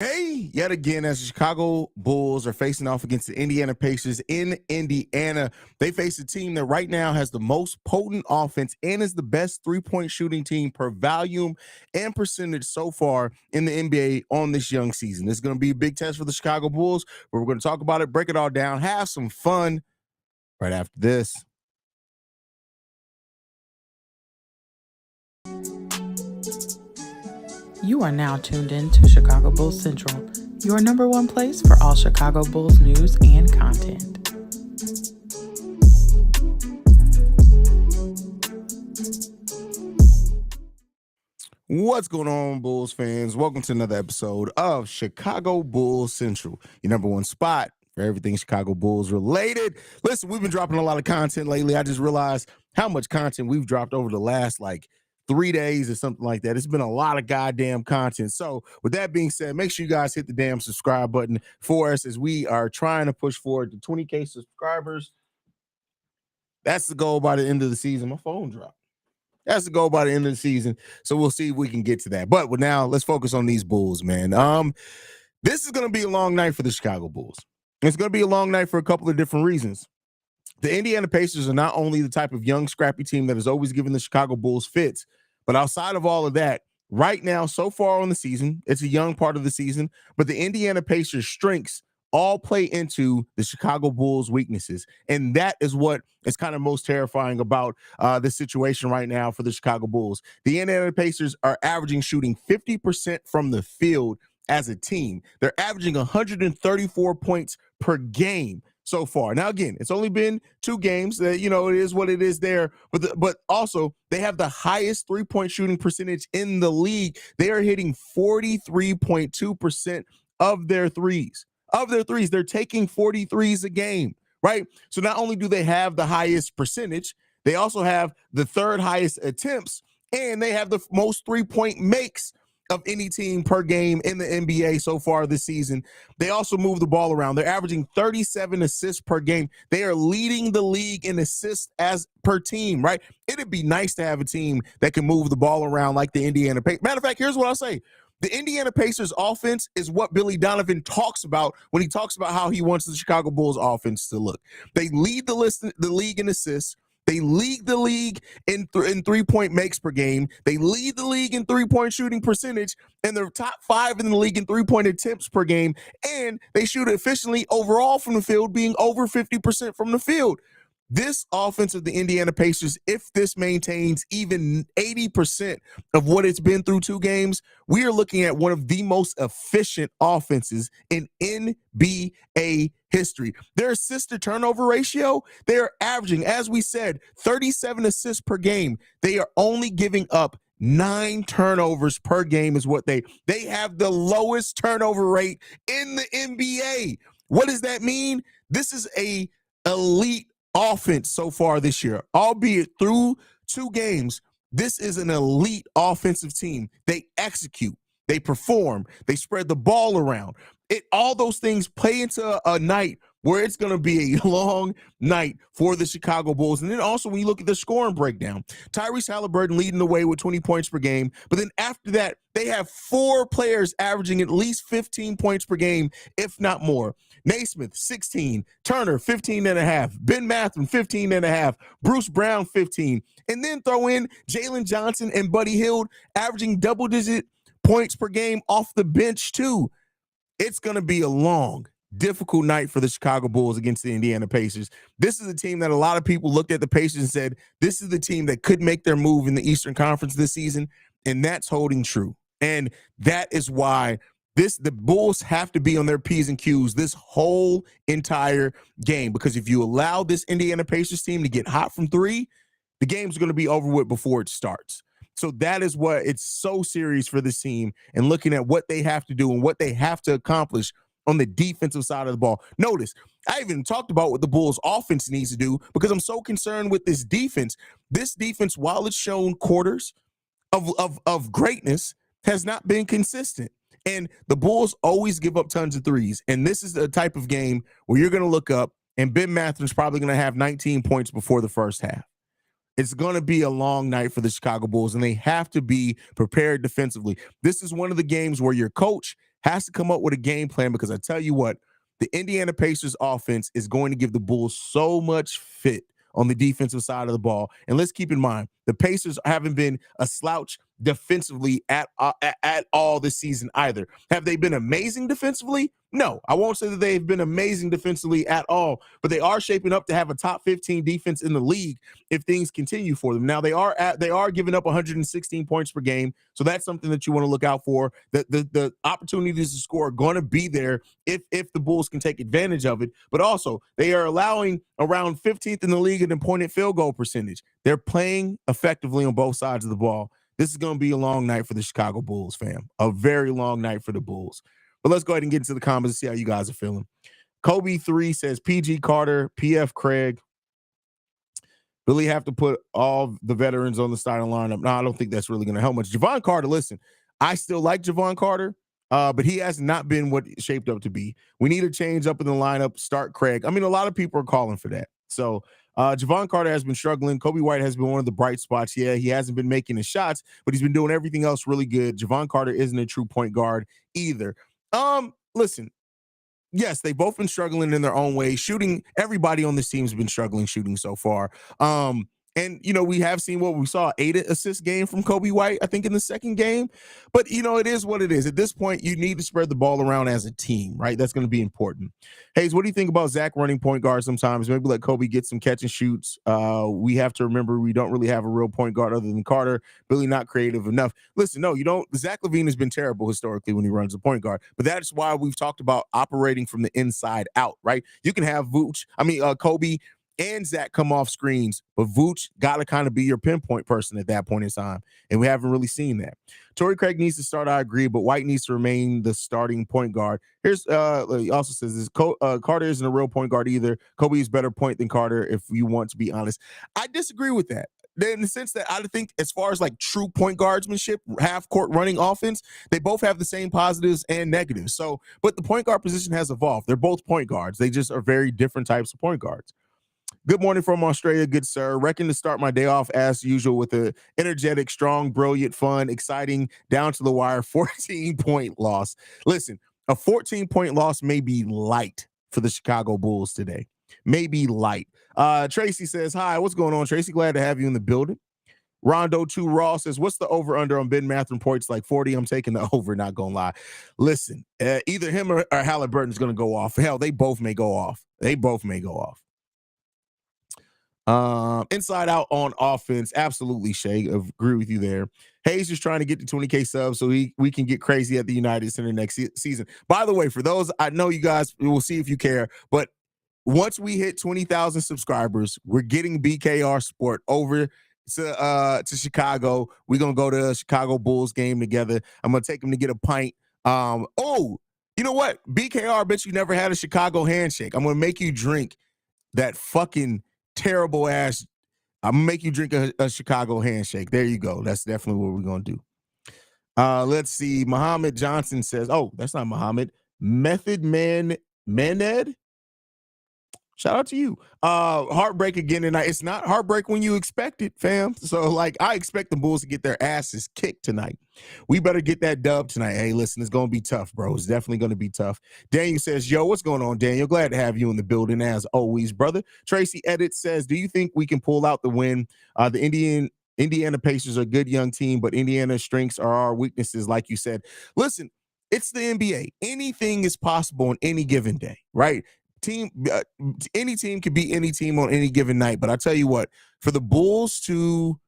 Hey, yet again, as the Chicago Bulls are facing off against the Indiana Pacers in Indiana, they face a team that right now has the most potent offense and is the best three-point shooting team per volume and percentage so far in the NBA on this young season. This is going to be a big test for the Chicago Bulls, but we're going to talk about it, break it all down, have some fun right after this. You are now tuned in to Chicago Bulls Central, your number one place for all Chicago Bulls news and content. What's going on, Bulls fans? Welcome to another episode of Chicago Bulls Central, your number one spot for everything Chicago Bulls related. Listen, we've been dropping a lot of content lately. I just realized how much content we've dropped over the last 3 days or something like that. It's been a lot of goddamn content. So with that being said, make sure you guys hit the damn subscribe button for us as we are trying to push forward to 20K subscribers. That's the goal by the end of the season. My phone dropped. That's the goal by the end of the season. So we'll see if we can get to that. But now let's focus on these Bulls, man. This is going to be a long night for the Chicago Bulls. It's going to be a long night for a couple of different reasons. The Indiana Pacers are not only the type of young, scrappy team that has always given the Chicago Bulls fits, but outside of all of that, right now, so far on the season, it's a young part of the season, but the Indiana Pacers' strengths all play into the Chicago Bulls' weaknesses. And that is what is kind of most terrifying about the situation right now for the Chicago Bulls. The Indiana Pacers are averaging shooting 50% from the field as a team. They're averaging 134 points per game so far. Now, again, it's only been 2 games. It is what it is there. But also, they have the highest three-point shooting percentage in the league. They are hitting 43.2% of their threes. They're taking 43s a game, right? So not only do they have the highest percentage, they also have the third highest attempts, and they have the most three-point makes of any team per game in the NBA so far this season. They also move the ball around. They're averaging 37 assists per game. They are leading the league in assists as per team, right? It'd be nice to have a team that can move the ball around like the Indiana Pacers. Matter of fact, here's what I'll say. The Indiana Pacers offense is what Billy Donovan talks about when he talks about how he wants the Chicago Bulls offense to look. They lead the league in assists. They lead the league in three-point makes per game. They lead the league in three-point shooting percentage, and they're top 5 in the league in three-point attempts per game. And they shoot efficiently overall from the field, being over 50% from the field. This offense of the Indiana Pacers, if this maintains even 80% of what it's been through 2 games, we are looking at one of the most efficient offenses in NBA history. Their assist to turnover ratio, they are averaging, as we said, 37 assists per game. They are only giving up 9 turnovers per game is what they have the lowest turnover rate in the NBA. What does that mean? This is a elite offense so far this year, albeit through 2 games. This is an elite offensive team. They execute, they perform, they spread the ball around. All those things play into a night where it's going to be a long night for the Chicago Bulls. And then also when you look at the scoring breakdown, Tyrese Halliburton leading the way with 20 points per game. But then after that, they have 4 players averaging at least 15 points per game, if not more. Naismith, 16. Turner, 15.5. Ben Mathurin, 15.5. Bruce Brown, 15. And then throw in Jalen Johnson and Buddy Hield averaging double-digit points per game off the bench too. It's going to be a long, difficult night for the Chicago Bulls against the Indiana Pacers. This is a team that a lot of people looked at the Pacers and said, this is the team that could make their move in the Eastern Conference this season, and that's holding true. And that is why the Bulls have to be on their P's and Q's this whole entire game, because if you allow this Indiana Pacers team to get hot from 3, the game's going to be over with before it starts. So that is what it's so serious for this team, and looking at what they have to do and what they have to accomplish on the defensive side of the ball. Notice, I even talked about what the Bulls offense needs to do, because I'm so concerned with this defense. This defense, while it's shown quarters of greatness, has not been consistent. And the Bulls always give up tons of threes. And this is the type of game where you're going to look up and Ben Mathurin's probably going to have 19 points before the first half. It's going to be a long night for the Chicago Bulls, and they have to be prepared defensively. This is one of the games where your coach has to come up with a game plan because I tell you what, the Indiana Pacers offense is going to give the Bulls so much fit on the defensive side of the ball. And let's keep in mind, the Pacers haven't been a slouch defensively at all this season either. Have they been amazing defensively? No, I won't say that they've been amazing defensively at all, but they are shaping up to have a top 15 defense in the league if things continue for them. Now they are giving up 116 points per game, so that's something that you want to look out for. The opportunities to score are going to be there if the Bulls can take advantage of it. But also, they are allowing around 15th in the league in pointed field goal percentage. They're playing effectively on both sides of the ball. This is going to be a long night for the Chicago Bulls, fam. A very long night for the Bulls. But let's go ahead and get into the comments and see how you guys are feeling. Kobe3 says PG Carter, PF Craig. Really have to put all the veterans on the starting lineup. No, I don't think that's really going to help much. Javon Carter, listen, I still like Javon Carter, but he has not been what it shaped up to be. We need a change up in the lineup, start Craig. I mean, a lot of people are calling for that. So Javon Carter has been struggling. Kobe White has been one of the bright spots. Yeah, he hasn't been making the shots, but he's been doing everything else really good. Javon Carter isn't a true point guard either. Listen, yes, they've both been struggling in their own way. Shooting, everybody on this team has been struggling shooting so far. And, we have seen what we saw, 8 assist game from Kobe White, I think, in the second game. But, it is what it is. At this point, you need to spread the ball around as a team, right? That's going to be important. Haize, what do you think about Zach running point guard sometimes? Maybe let Kobe get some catch and shoots. We have to remember we don't really have a real point guard other than Carter. Really not creative enough. Listen, no, you don't. Zach LaVine has been terrible historically when he runs a point guard. But that's why we've talked about operating from the inside out, right? You can have Kobe and Zach come off screens, but Vooch got to kind of be your pinpoint person at that point in time, and we haven't really seen that. Torrey Craig needs to start, I agree, but White needs to remain the starting point guard. He also says this, Carter isn't a real point guard either. Kobe is better point than Carter, if you want to be honest. I disagree with that. In the sense that I think as far as like true point guardsmanship, half court running offense, they both have the same positives and negatives. So, but the point guard position has evolved. They're both point guards. They just are very different types of point guards. Good morning from Australia, good sir. Reckon to start my day off as usual with a energetic, strong, brilliant, fun, exciting, down to the wire 14-point loss. Listen, a 14-point loss may be light for the Chicago Bulls today. Maybe light. Tracy says, hi, what's going on, Tracy? Glad to have you in the building. Rondo 2 Raw says, what's the over-under on Ben Mathurin points? Like 40. I'm taking the over, not going to lie. Listen, either him or Halliburton's going to go off. Hell, they both may go off. Inside out on offense. Absolutely, Shay. Agree with you there. Haize is trying to get to 20K subs so we can get crazy at the United Center next season. By the way, for those, I know you guys will see if you care, but once we hit 20,000 subscribers, we're getting BKR Sport over to Chicago. We're going to go to a Chicago Bulls game together. I'm going to take them to get a pint. You know what? BKR, I bet you never had a Chicago handshake. I'm going to make you drink that fucking terrible ass. I'm gonna make you drink a Chicago handshake. There you go. That's definitely what we're gonna do. Let's see. Muhammad Johnson says, oh, that's not Muhammad. Method Man Maned. Shout out to you. Heartbreak again tonight. It's not heartbreak when you expect it, fam. So, like, I expect the Bulls to get their asses kicked tonight. We better get that dub tonight. Hey, listen, it's going to be tough, bro. It's definitely going to be tough. Daniel says, yo, what's going on, Daniel? Glad to have you in the building as always, brother. Tracy Edit says, do you think we can pull out the win? The Indiana Pacers are a good young team, but Indiana's strengths are our weaknesses, like you said. Listen, it's the NBA. Anything is possible on any given day, right? Any team can beat any team on any given night. But I tell you what, for the Bulls to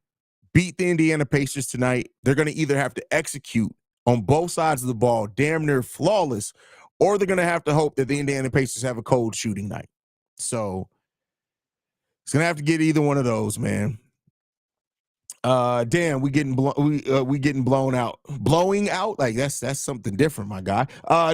beat the Indiana Pacers tonight, they're going to either have to execute on both sides of the ball, damn near flawless, or they're going to have to hope that the Indiana Pacers have a cold shooting night. So it's going to have to get either one of those, man. Damn, we getting blown out. Blowing out, like that's something different, my guy.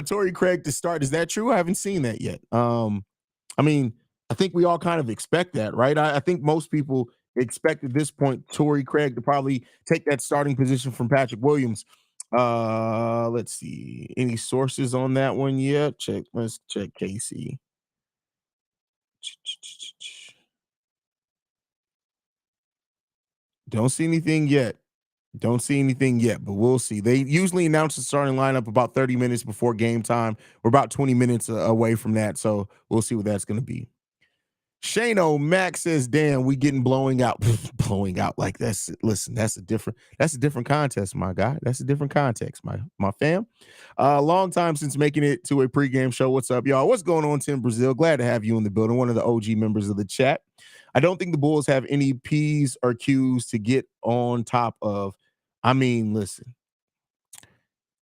Torrey Craig to start. Is that true? I haven't seen that yet. I mean, I think we all kind of expect that, right? I think most people expect at this point Torrey Craig to probably take that starting position from Patrick Williams. Let's see. Any sources on that one yet? Let's check KC. Don't see anything yet. Don't see anything yet, but we'll see. They usually announce the starting lineup about 30 minutes before game time. We're about 20 minutes away from that, so we'll see what that's going to be. Shane O'Mac says, "Damn, we getting blowing out, blowing out like that's. Listen, that's a different contest, my guy. That's a different context, my fam. Long time since making it to a pregame show. What's up, y'all? What's going on, Tim Brazil? Glad to have you in the building. One of the OG members of the chat. I don't think the Bulls have any P's or Q's to get on top of. I mean, listen,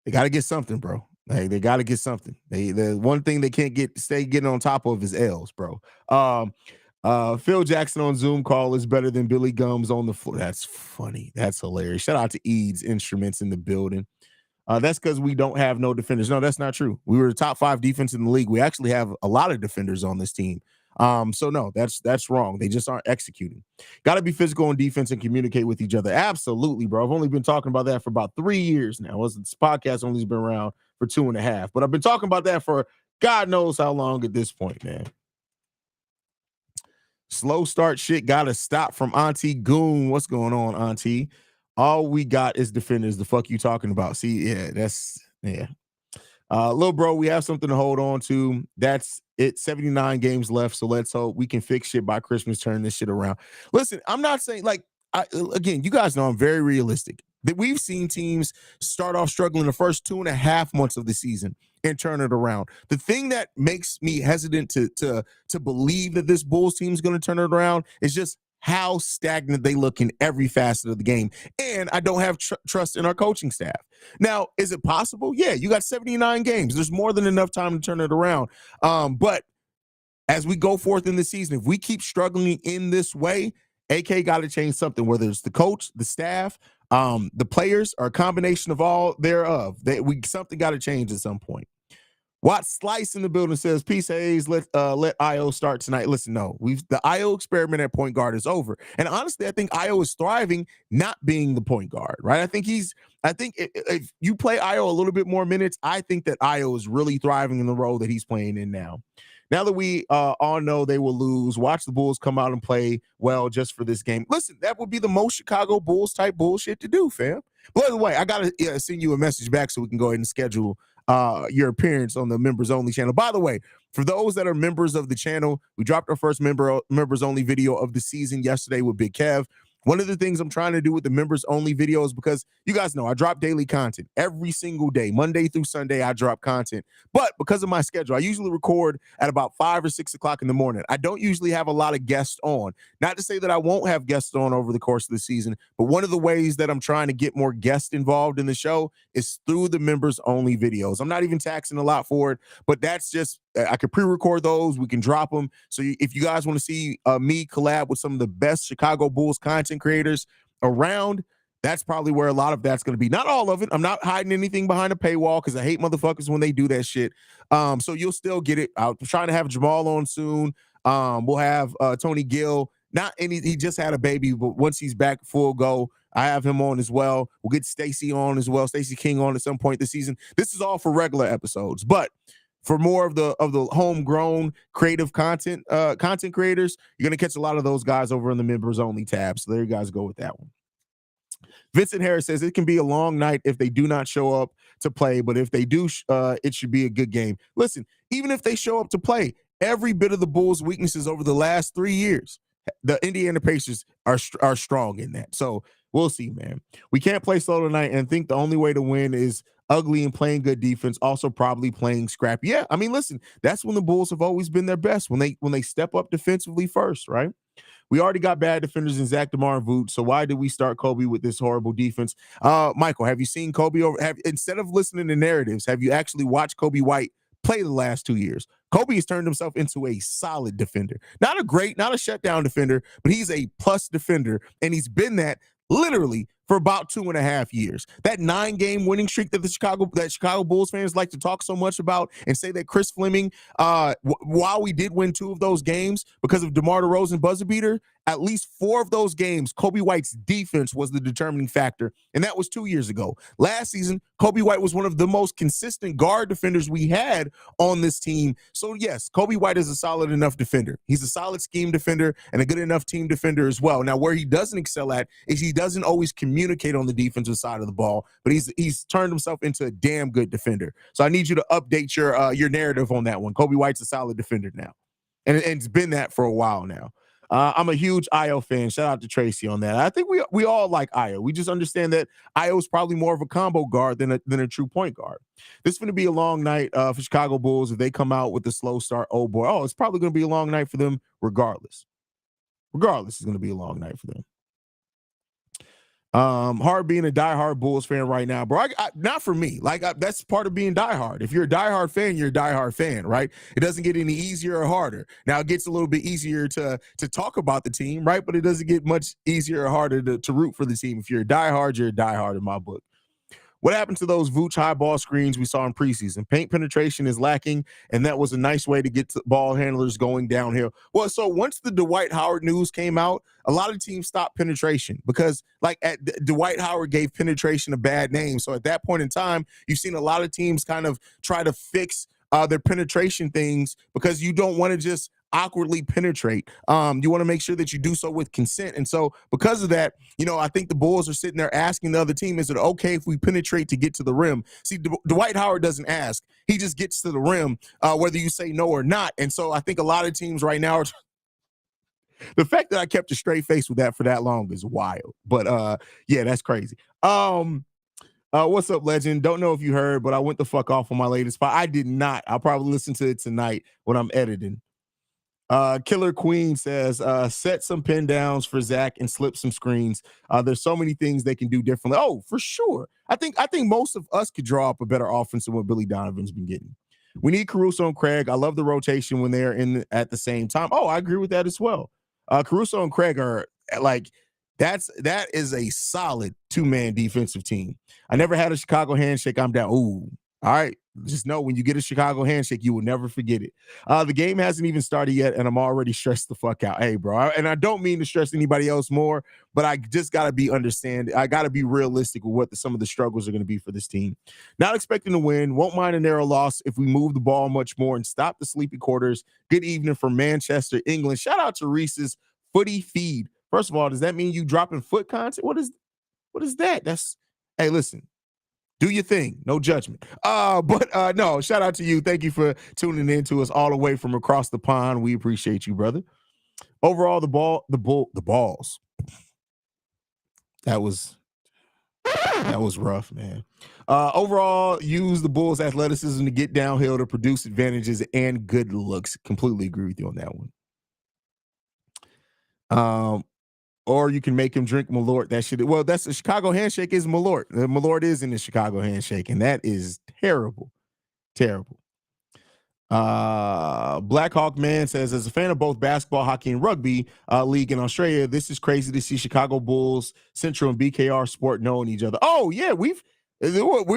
they got to get something, bro. Like, they got to get something. The one thing they can't stay getting on top of is L's, bro. Phil Jackson on Zoom call is better than Billy Gums on the floor. That's funny. That's hilarious. Shout out to Eads Instruments in the building. That's because we don't have no defenders. No, that's not true. We were the top 5 defense in the league. We actually have a lot of defenders on this team. So no, that's wrong. They just aren't executing. Got to be physical on defense and communicate with each other. Absolutely, bro. I've only been talking about that for about 3 years now. This podcast only has been around for 2.5, but I've been talking about that for God knows how long at this point, man. Slow start shit got to stop from Auntie Goon. What's going on, Auntie? All we got is defenders. The fuck you talking about? See, yeah. Little bro, we have something to hold on to. That's it. 79 games left, so let's hope we can fix shit by Christmas, turn this shit around. Listen, I'm not saying again, you guys know I'm very realistic. That we've seen teams start off struggling the first 2.5 months of the season and turn it around. The thing that makes me hesitant to believe that this Bulls team is going to turn it around is just how stagnant they look in every facet of the game. And I don't have trust in our coaching staff. Now, is it possible? Yeah, you got 79 games. There's more than enough time to turn it around. But as we go forth in the season, if we keep struggling in this way, AK got to change something, whether it's the coach, the staff, the players, or a combination of all thereof. Something got to change at some point. Watt Slice in the building says, "Peace, Haize. Let Io start tonight." Listen, no, the Io experiment at point guard is over. And honestly, I think Io is thriving not being the point guard, right? I think if you play Io a little bit more minutes, I think that Io is really thriving in the role that he's playing in now. Now that we all know they will lose, watch the Bulls come out and play well just for this game. Listen, that would be the most Chicago Bulls type bullshit to do, fam. By the way, I got to send you a message back so we can go ahead and schedule your appearance on the members only channel. By the way, for those that are members of the channel, we dropped our first members only video of the season yesterday with Big Kev. One of the things I'm trying to do with the members only videos, because you guys know I drop daily content every single day, Monday through Sunday. I drop content, but because of my schedule, I usually record at about 5 or 6 o'clock in the morning. I don't usually have a lot of guests on. Not to say that I won't have guests on over the course of the season, but one of the ways that I'm trying to get more guests involved in the show is through the members only videos. I'm not even taxing a lot for it, but that's just, I can pre-record those. We can drop them. So if you guys want to see me collab with some of the best Chicago Bulls content creators around, that's probably where a lot of that's going to be. Not all of it. I'm not hiding anything behind a paywall because I hate motherfuckers when they do that shit. So you'll still get it. I'm trying to have Jamal on soon. We'll have Tony Gill. He just had a baby, but once he's back full go, I have him on as well. We'll get Stacey on as well. Stacey King on at some point this season. This is all for regular episodes, but for more of the homegrown creative content creators, you're gonna catch a lot of those guys over in the members only tab. So there you guys go with that one. Vincent Harris says it can be a long night if they do not show up to play, but if they do, it should be a good game. Listen, even if they show up to play, every bit of the Bulls' weaknesses over the last 3 years, the Indiana Pacers are strong in that. So we'll see, man. We can't play slow tonight and think the only way to win is ugly and playing good defense, also probably playing scrappy. Yeah, I mean, listen, that's when the Bulls have always been their best, when they step up defensively first, right? We already got bad defenders in Zach DeMar and Vooch, so why did we start Kobe with this horrible defense? Michael, have you seen Kobe instead of listening to narratives, have you actually watched Kobe White play the last 2 years? Kobe has turned himself into a solid defender. Not a shutdown defender, but he's a plus defender, and he's been that literally for about 2.5 years. That 9-game winning streak that Chicago Bulls fans like to talk so much about and say that Chris Fleming, while we did win 2 of those games because of DeMar DeRozan buzzer beater, at least 4 of those games, Kobe White's defense was the determining factor, and that was 2 years ago. Last season, Kobe White was one of the most consistent guard defenders we had on this team. So yes, Kobe White is a solid enough defender. He's a solid scheme defender and a good enough team defender as well. Now, where he doesn't excel at is he doesn't always communicate communicate on the defensive side of the ball, but he's turned himself into a damn good defender. So I need you to update your narrative on that one. Kobe White's a solid defender now, and it's been that for a while now. I'm a huge Io fan. Shout out to Tracy on that. I think we all like Io. We just understand that Io is probably more of a combo guard than a true point guard. This is going to be a long night for Chicago Bulls if they come out with a slow start. Oh boy, it's probably going to be a long night for them regardless. Regardless, it's going to be a long night for them. Hard being a diehard Bulls fan right now, bro. Not for me. That's part of being diehard. If you're a diehard fan, you're a diehard fan, right? It doesn't get any easier or harder. Now it gets a little bit easier to talk about the team, right? But it doesn't get much easier or harder to root for the team. If you're a diehard, you're a diehard in my book. What happened to those Vooch high ball screens we saw in preseason? Paint penetration is lacking, and that was a nice way to get ball handlers going downhill. Well, so once the Dwight Howard news came out, a lot of teams stopped penetration because, Dwight Howard gave penetration a bad name. So at that point in time, you've seen a lot of teams kind of try to fix their penetration things because you don't want to just awkwardly penetrate. You want to make sure that you do so with consent. And so because of that, I think the Bulls are sitting there asking the other team, is it okay if we penetrate to get to the rim? See, Dwight Howard doesn't ask. He just gets to the rim, whether you say no or not. And so I think a lot of teams right now are the fact that I kept a straight face with that for that long is wild. But yeah, that's crazy. What's up, legend? Don't know if you heard, but I went the fuck off on my latest spot. I did not. I'll probably listen to it tonight when I'm editing. Killer Queen says, set some pin downs for Zach and slip some screens. There's so many things they can do differently. Oh, for sure. I think most of us could draw up a better offense than what Billy Donovan's been getting. We need Caruso and Craig. I love the rotation when they're in at the same time. Oh, I agree with that as well. Caruso and Craig are that is a solid two-man defensive team. I never had a Chicago handshake. I'm down. Ooh, all right. Just know when you get a Chicago handshake, you will never forget it. The game hasn't even started yet, and I'm already stressed the fuck out. Hey, bro, and I don't mean to stress anybody else more, but I just got to be understanding. I got to be realistic with what some of the struggles are going to be for this team. Not expecting to win. Won't mind a narrow loss if we move the ball much more and stop the sleepy quarters. Good evening from Manchester, England. Shout out to Reese's Footy Feed. First of all, does that mean you dropping foot content? What is that? Hey, listen. Do your thing. No judgment. But no, shout out to you. Thank you for tuning in to us all the way from across the pond. We appreciate you, brother. Overall, the balls. That was rough, man. Overall, use the Bulls' athleticism to get downhill to produce advantages and good looks. Completely agree with you on that one. Or you can make him drink Malort. That's the Chicago handshake is Malort. Malort is in the Chicago handshake, and that is terrible. Terrible. Black Hawk Man says, as a fan of both basketball, hockey, and rugby league in Australia, this is crazy to see Chicago Bulls, Central, and BKR Sport knowing each other. Oh, yeah, we're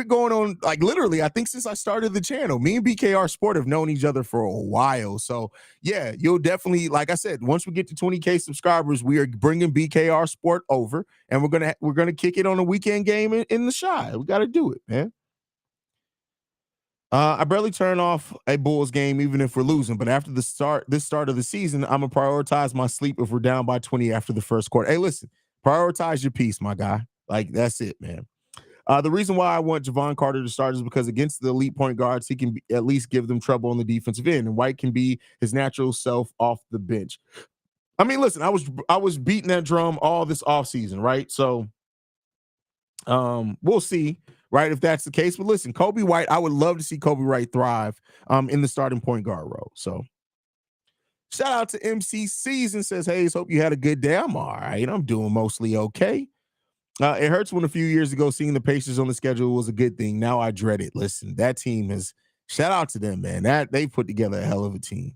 going on, literally, I think since I started the channel, me and BKR Sport have known each other for a while. So, yeah, you'll definitely, like I said, once we get to 20K subscribers, we are bringing BKR Sport over, and we're gonna kick it on a weekend game in the Shy. We got to do it, man. I barely turn off a Bulls game even if we're losing, but after this start of the season, I'm gonna prioritize my sleep if we're down by 20 after the first quarter. Hey, listen, prioritize your peace, my guy. That's it, man. The reason why I want Javon Carter to start is because against the elite point guards, he can at least give them trouble on the defensive end, and White can be his natural self off the bench. I mean, listen, I was beating that drum all this offseason, right? So we'll see, right, if that's the case. But listen, Kobe White, I would love to see Kobe White thrive in the starting point guard role. So shout out to MC Season says, Haize, hope you had a good day. I'm all right. I'm doing mostly okay. It hurts when a few years ago seeing the Pacers on the schedule was a good thing. Now I dread it. Listen, that team is shout out to them, man. That they put together a hell of a team.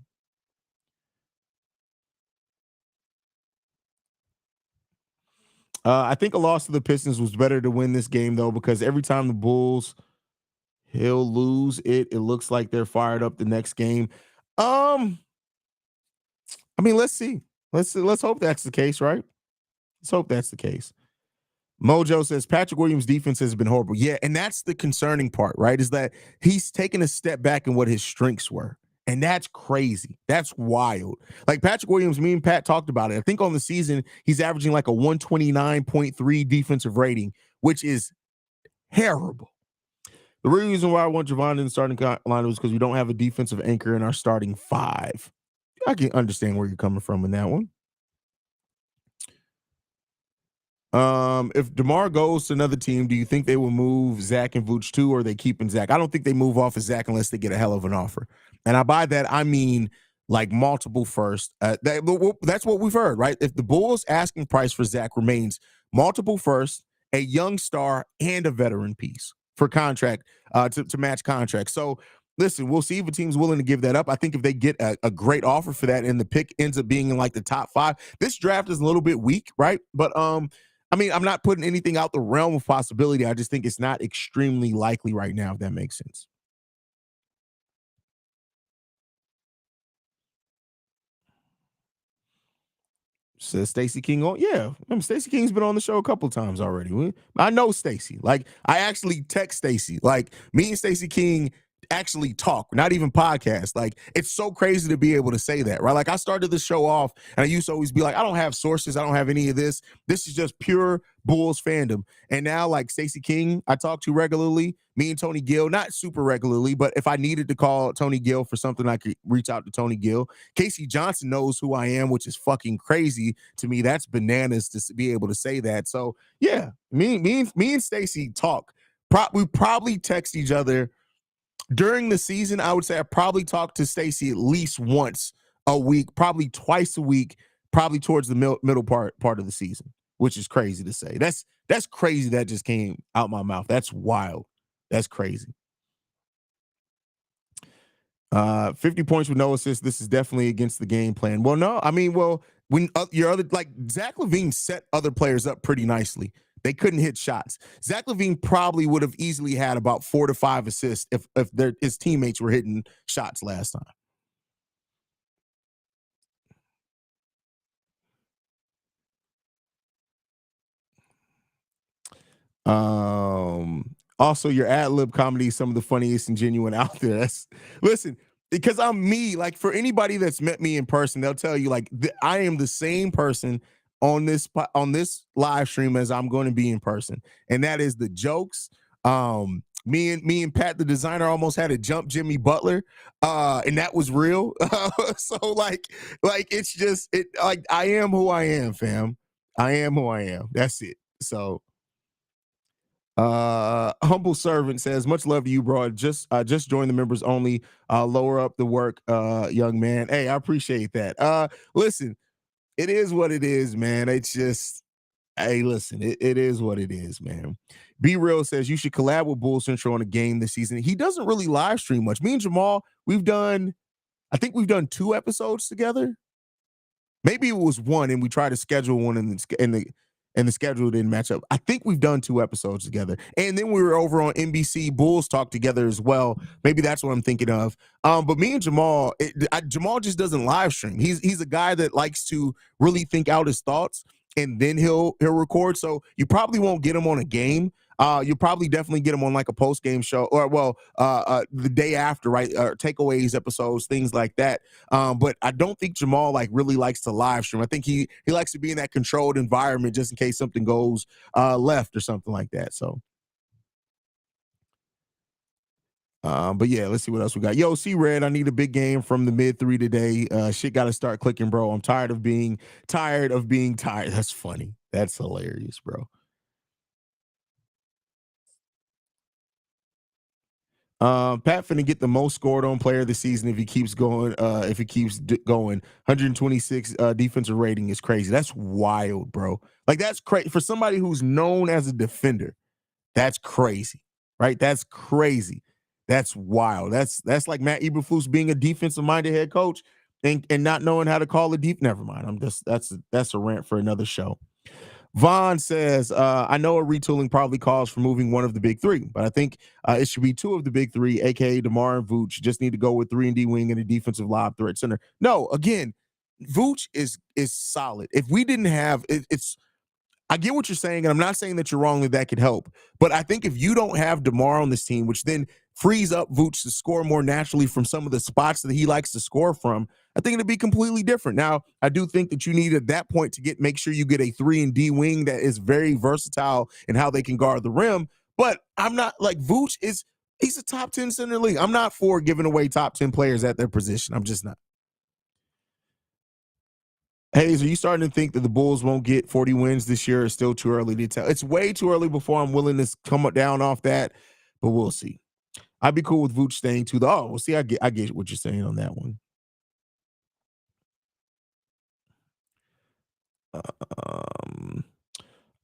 I think a loss to the Pistons was better to win this game, though, because every time the Bulls he'll lose it looks like they're fired up the next game. I mean, let's see. Let's hope that's the case, right? Let's hope that's the case. Mojo says Patrick Williams' defense has been horrible. Yeah, and that's the concerning part, right? Is that he's taken a step back in what his strengths were. And that's crazy. That's wild. Like Patrick Williams, me and Pat talked about it. I think on the season, he's averaging like a 129.3 defensive rating, which is terrible. The real reason why I want Javon in the starting lineup is because we don't have a defensive anchor in our starting five. I can understand where you're coming from in that one. If DeMar goes to another team, do you think they will move Zach and Vooch too, or are they keeping Zach? I don't think they move off of Zach unless they get a hell of an offer. And by that, I mean like multiple first. That's what we've heard, right? If the Bulls' asking price for Zach remains multiple first, a young star, and a veteran piece for contract to match contract. So listen, we'll see if a team's willing to give that up. I think if they get a great offer for that and the pick ends up being in like the top 5, this draft is a little bit weak, right? But I mean, I'm not putting anything out the realm of possibility. I just think it's not extremely likely right now, if that makes sense. Says Stacey King on, yeah. Stacey King's been on the show a couple times already. I know Stacey. Like, I actually text Stacey. Like, me and Stacey King actually talk, not even podcast. Like, it's so crazy to be able to say that, right? Like, I started the show off and I used to always be like, I don't have sources, I don't have any of this. This is just pure Bulls fandom. And now, like, Stacey King, I talk to regularly. Me and Tony Gill, not super regularly, but if I needed to call Tony Gill for something, I could reach out to Tony Gill. Casey Johnson knows who I am, which is fucking crazy to me. That's bananas to be able to say that. So yeah, me and Stacey talk. We probably text each other during the season. I would say I probably talk to Stacey at least once a week, probably twice a week, probably towards the middle part of the season, which is crazy to say. That's crazy. That just came out my mouth. That's wild. That's crazy. 50 points with no assists. This is definitely against the game plan. Well, no, I mean, when your other, like, Zach LaVine set other players up pretty nicely. They couldn't hit shots. Zach LaVine probably would have easily had about 4 to 5 assists if his teammates were hitting shots last time. Also, your ad-lib comedy is some of the funniest and genuine out there. Listen, because I'm me. Like, for anybody that's met me in person, they'll tell you, like, I am the same person on this live stream as I'm going to be in person, and that is the jokes. Me and Pat, the designer, almost had to jump Jimmy Butler, and that was real. So like it's just like I am who I am, fam. I am who I am. That's it. So. Humble servant says, much love to you, bro. Just join the members only. Lower up the work, young man. Hey, I appreciate that. Listen, it is what it is, man. It's just, hey, listen, it is what it is, man. Be Real says you should collab with Bull Central on a game this season. He doesn't really live stream much. Me and Jamal, I think we've done 2 episodes together. Maybe it was 1, and we tried to schedule one and the schedule didn't match up. I think we've done 2 episodes together. And then we were over on NBC Bulls Talk together as well. Maybe that's what I'm thinking of. But me and Jamal, Jamal just doesn't live stream. He's a guy that likes to really think out his thoughts, and then he'll record. So you probably won't get him on a game. You'll probably definitely get him on like a post-game show, or the day after, right? Takeaways episodes, things like that. But I don't think Jamal like really likes to live stream. I think he likes to be in that controlled environment just in case something goes left or something like that. So but yeah, let's see what else we got. Yo, C-Red, I need a big game from the mid-3 today. Shit got to start clicking, bro. I'm tired of being tired. That's funny. That's hilarious, bro. Pat finna get the most scored on player this season if he keeps going. 126 defensive rating is crazy. That's wild, bro. Like, that's crazy for somebody who's known as a defender. That's crazy, right? That's crazy. That's wild. That's like Matt Eberflus being a defensive-minded head coach and not knowing how to call a deep. Never mind. That's a rant for another show. Vaughn says, I know a retooling probably calls for moving one of the big 3, but I think it should be 2 of the big 3, aka DeMar and Vooch. Just need to go with 3 and D wing and a defensive lob threat center. No, again, Vooch is solid. If we didn't have it's I get what you're saying, and I'm not saying that you're wrong that could help, but I think if you don't have DeMar on this team, which then frees up Vooch to score more naturally from some of the spots that he likes to score from, I think it'd be completely different. Now, I do think that you need at that point to make sure you get a 3-and-D wing that is very versatile in how they can guard the rim. But I'm not like Vooch he's a top 10 center league. I'm not for giving away top 10 players at their position. I'm just not. Haize, are you starting to think that the Bulls won't get 40 wins this year? It's still too early to tell. It's way too early before I'm willing to come down off that, but we'll see. I'd be cool with Vooch staying too. We'll see. I get what you're saying on that one.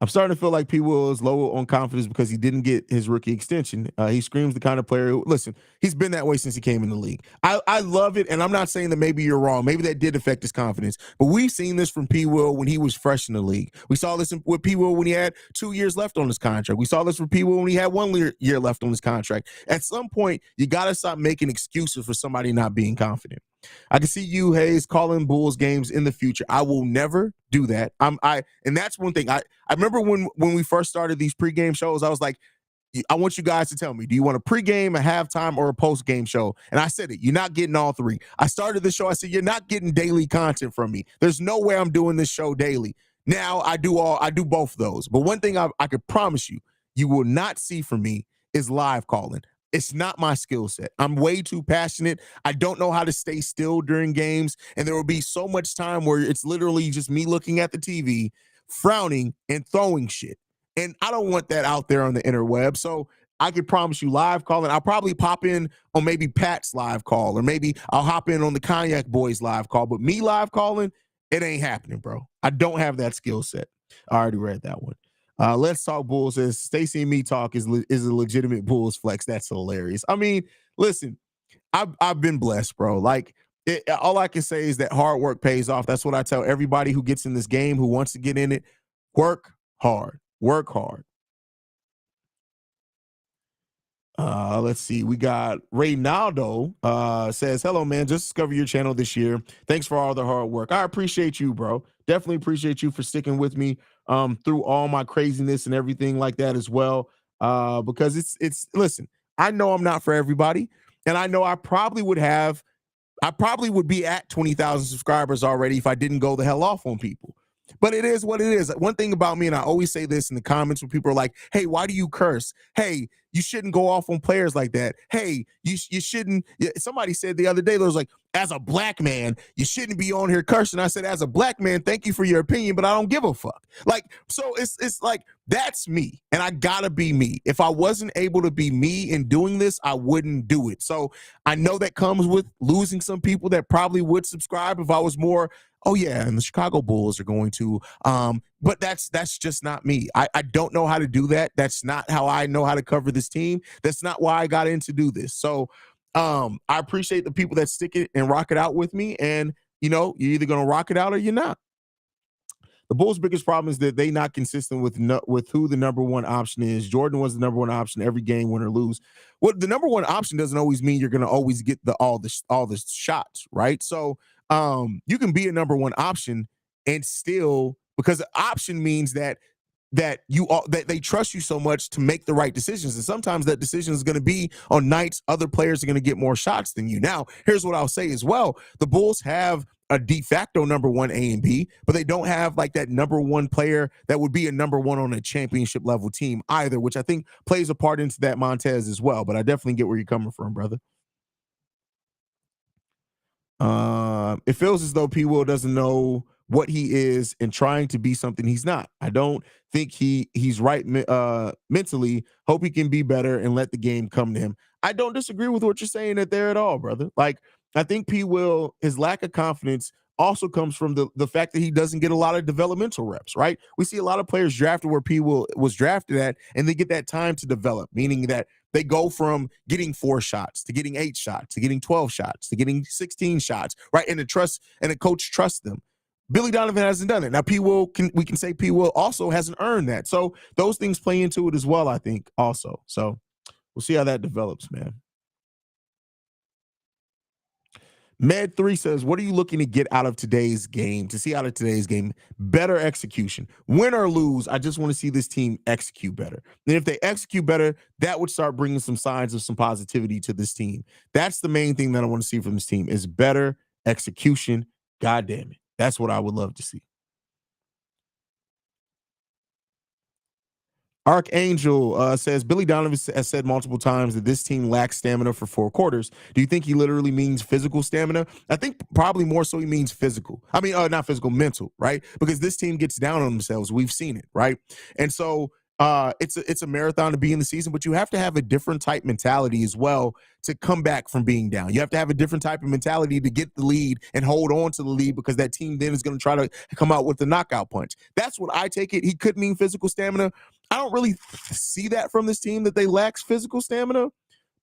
I'm starting to feel like P. Will is low on confidence because he didn't get his rookie extension. He screams the kind of player who, listen, he's been that way since he came in the league. I love it, and I'm not saying that maybe you're wrong. Maybe that did affect his confidence, but we've seen this from P. Will when he was fresh in the league. We saw this with P. Will when he had 2 years left on his contract. We saw this with P. Will when he had 1 year left on his contract. At some point, you got to stop making excuses for somebody not being confident. I can see you, Haize, calling Bulls games in the future. I will never do that. And that's one thing. I remember when we first started these pregame shows, I was like, I want you guys to tell me, do you want a pregame, a halftime, or a postgame show? And I said it. You're not getting all three. I started the show. I said, you're not getting daily content from me. There's no way I'm doing this show daily. Now I do both of those. But one thing I could promise you will not see from me is live calling. It's not my skill set. I'm way too passionate. I don't know how to stay still during games. And there will be so much time where it's literally just me looking at the TV, frowning and throwing shit. And I don't want that out there on the interweb. So I can promise you live calling. I'll probably pop in on maybe Pat's live call, or maybe I'll hop in on the Cognac Boys live call. But me live calling, it ain't happening, bro. I don't have that skill set. I already read that one. Let's Talk Bulls says Stacey and me talk is a legitimate Bulls flex. That's hilarious. I mean, listen, I've been blessed, bro. Like all I can say is that hard work pays off. That's what I tell everybody who gets in this game, who wants to get in it. Work hard. Work hard. Let's see. We got Reynaldo says, hello, man. Just discovered your channel this year. Thanks for all the hard work. I appreciate you, bro. Definitely appreciate you for sticking with me through all my craziness and everything like that as well. Because it's listen, I know I'm not for everybody. And I know I probably would be at 20,000 subscribers already if I didn't go the hell off on people. But it is what it is. One thing about me, and I always say this in the comments when people are like, hey, why do you curse? Hey, you shouldn't go off on players like that. Hey, you shouldn't. Somebody said the other day, there was like, as a black man, you shouldn't be on here cursing. I said, as a black man, thank you for your opinion, but I don't give a fuck. Like, so it's like, that's me, and I gotta be me. If I wasn't able to be me in doing this, I wouldn't do it. So I know that comes with losing some people that probably would subscribe if I was more, oh yeah, and the Chicago Bulls are going to, but that's just not me. I don't know how to do that. That's not how I know how to cover this team. That's not why I got in to do this. So I appreciate the people that stick it and rock it out with me. And, you're either going to rock it out or you're not. The Bulls' biggest problem is that they not consistent with who the number one option is. Jordan was the number one option every game, win or lose. Well, the number one option doesn't always mean you're going to always get all the shots, right? So you can be a number one option and still, because the option means that they trust you so much to make the right decisions. And sometimes that decision is going to be on nights other players are going to get more shots than you. Now, here's what I'll say as well. The Bulls have a de facto number one A and B, but they don't have like that number one player that would be a number one on a championship level team either, which I think plays a part into that Montez as well. But I definitely get where you're coming from, brother. It feels as though P. Will doesn't know what he is and trying to be something he's not. I don't think he's right mentally. Hope he can be better and let the game come to him. I don't disagree with what you're saying there at all, brother. Like, I think P. Will, his lack of confidence also comes from the fact that he doesn't get a lot of developmental reps, right? We see a lot of players drafted where P. Will was drafted at, and they get that time to develop, meaning that they go from getting 4 shots to getting 8 shots to getting 12 shots to getting 16 shots, right? And the coach trusts them. Billy Donovan hasn't done it. Now, we can say P. Will also hasn't earned that. So those things play into it as well, I think, also. So we'll see how that develops, man. Med3 says, what are you looking to get out of today's game? To see out of today's game, better execution. Win or lose, I just want to see this team execute better. And if they execute better, that would start bringing some signs of some positivity to this team. That's the main thing that I want to see from this team is better execution. God damn it. That's what I would love to see. Archangel says Billy Donovan has said multiple times that this team lacks stamina for 4 quarters. Do you think he literally means physical stamina? I think probably more so he means physical. I mean, not physical, mental, right? Because this team gets down on themselves. We've seen it, right? And so it's a marathon to be in the season, but you have to have a different type mentality as well to come back from being down. You have to have a different type of mentality to get the lead and hold on to the lead because that team then is going to try to come out with the knockout punch. That's what I take it. He could mean physical stamina. I don't really see that from this team that they lack physical stamina,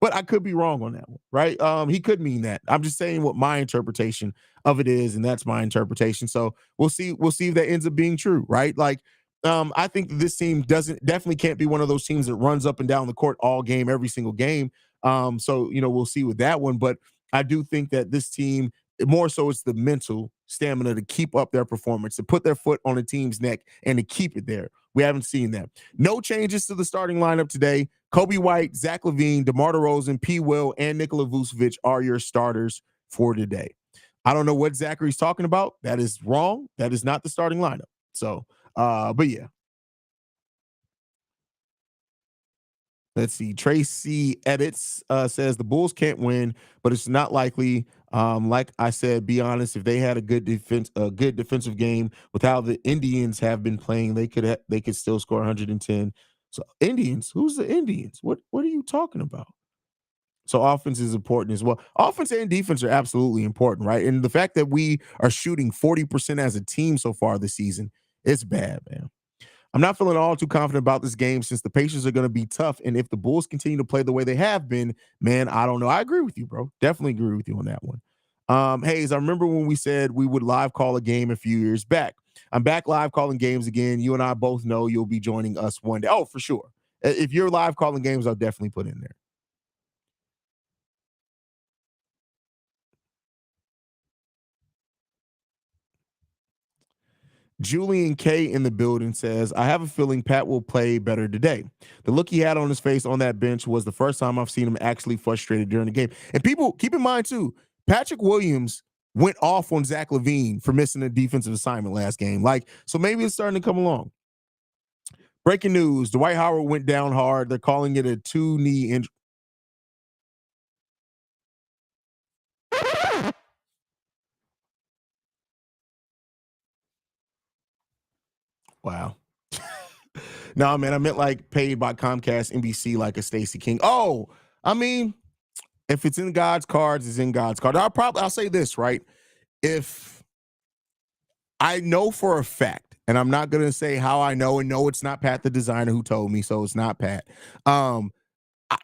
but I could be wrong on that one, right? He could mean that. I'm just saying what my interpretation of it is, and that's my interpretation. So we'll see. We'll see if that ends up being true, right? Like, I think that this team definitely can't be one of those teams that runs up and down the court all game, every single game. So we'll see with that one, but I do think that this team more so it's the mental stamina to keep up their performance, to put their foot on the team's neck and to keep it there. We haven't seen that. No changes to the starting lineup today. Kobe White, Zach LaVine, DeMar DeRozan, P. Will, and Nikola Vucevic are your starters for today. I don't know what Zachary's talking about. That is wrong. That is not the starting lineup. So, but yeah. Let's see. Tracy Edits says the Bulls can't win, but it's not likely. Like I said, be honest. If they had a good defensive game with how the Indians have been playing, they could still score 110. So Indians, who's the Indians? What are you talking about? So offense is important as well. Offense and defense are absolutely important, right? And the fact that we are shooting 40% as a team so far this season, it's bad, man. I'm not feeling all too confident about this game since the Pacers are going to be tough. And if the Bulls continue to play the way they have been, man, I don't know. I agree with you, bro. Definitely agree with you on that one. Haize, I remember when we said we would live call a game a few years back. I'm back live calling games again. You and I both know you'll be joining us one day. Oh, for sure. If you're live calling games, I'll definitely put in there. Julian K in the building says, I have a feeling Pat will play better today. The look he had on his face on that bench was the first time I've seen him actually frustrated during the game. And people, keep in mind, too, Patrick Williams went off on Zach LaVine for missing a defensive assignment last game. So maybe it's starting to come along. Breaking news, Dwight Howard went down hard. They're calling it a 2-knee injury. Wow. No, man, I meant like paid by Comcast NBC like a Stacey King. Oh, I mean, if it's in God's cards, it's in God's cards. I'll say this, right? If I know for a fact, and I'm not gonna say how I know, and no, it's not Pat the designer who told me, so it's not Pat.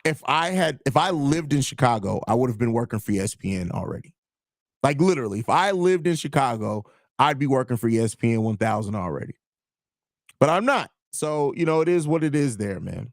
If I lived in Chicago, I would have been working for ESPN already. Like literally, if I lived in Chicago, I'd be working for ESPN 1000 already. But I'm not. So, it is what it is there, man.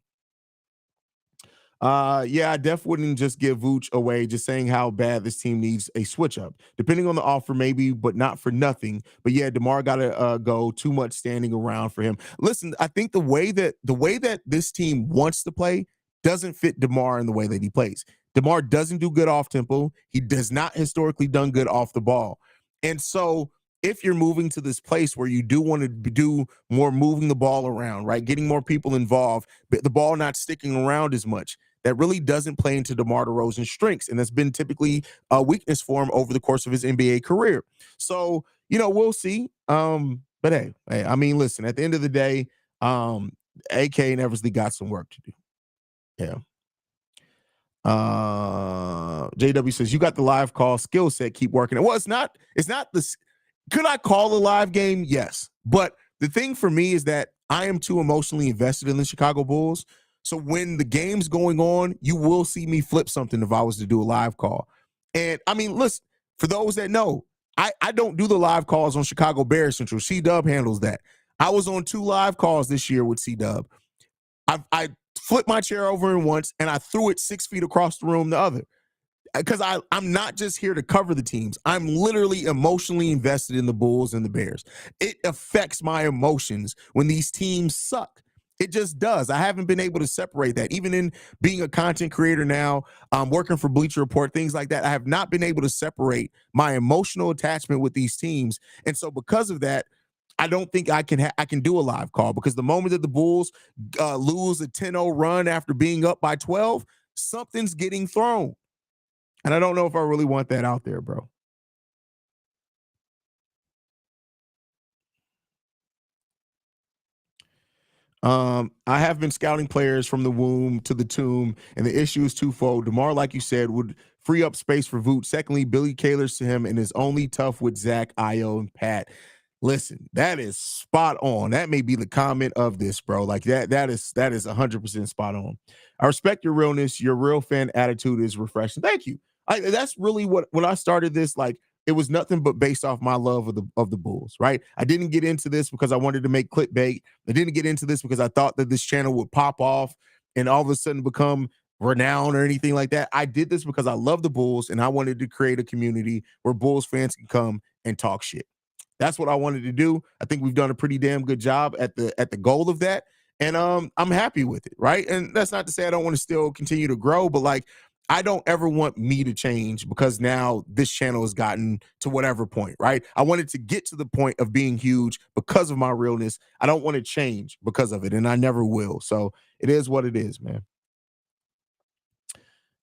Yeah, I definitely wouldn't just give Vooch away, just saying how bad this team needs a switch up. Depending on the offer, maybe, but not for nothing. But yeah, DeMar gotta go. Too much standing around for him. Listen, I think the way that this team wants to play doesn't fit DeMar in the way that he plays. DeMar doesn't do good off tempo. He does not historically done good off the ball. And so if you're moving to this place where you do want to do more moving the ball around, right? Getting more people involved, but the ball not sticking around as much, that really doesn't play into DeMar DeRozan's strengths. And that's been typically a weakness for him over the course of his NBA career. So, we'll see. But hey, I mean, listen, at the end of the day, AK and Eversley got some work to do. Yeah. JW says, you got the live call skill set, keep working. Well, it's not this. Could I call a live game? Yes. But the thing for me is that I am too emotionally invested in the Chicago Bulls. So when the game's going on, you will see me flip something if I was to do a live call. And I mean, listen, for those that know, I don't do the live calls on Chicago Bears Central. C-Dub handles that. I was on 2 live calls this year with C-Dub. I flipped my chair over in once and I threw it 6 feet across the room the other. because I'm not just here to cover the teams. I'm literally emotionally invested in the Bulls and the Bears. It affects my emotions when these teams suck. It just does. I haven't been able to separate that. Even in being a content creator now, working for Bleacher Report, things like that, I have not been able to separate my emotional attachment with these teams. And so because of that, I don't think I can do a live call, because the moment that the Bulls lose a 10-0 run after being up by 12, something's getting thrown. And I don't know if I really want that out there, bro. I have been scouting players from the womb to the tomb, and the issue is twofold. DeMar, like you said, would free up space for Vooch. Secondly, Billy caters to him and is only tough with Zach, Io, and Pat. Listen, that is spot on. That may be the comment of this, bro. Like that is 100% spot on. I respect your realness. Your real fan attitude is refreshing. Thank you. That's really what, when I started this, like, it was nothing but based off my love of the Bulls, right? I didn't get into this because I wanted to make clickbait. I didn't get into this because I thought that this channel would pop off and all of a sudden become renowned or anything like that. I did this because I love the Bulls and I wanted to create a community where Bulls fans can come and talk shit. That's what I wanted to do. I think we've done a pretty damn good job at the goal of that. And I'm happy with it, right? And that's not to say I don't want to still continue to grow, but like, I don't ever want me to change because now this channel has gotten to whatever point, right? I wanted to get to the point of being huge because of my realness. I don't want to change because of it, and I never will. So it is what it is, man.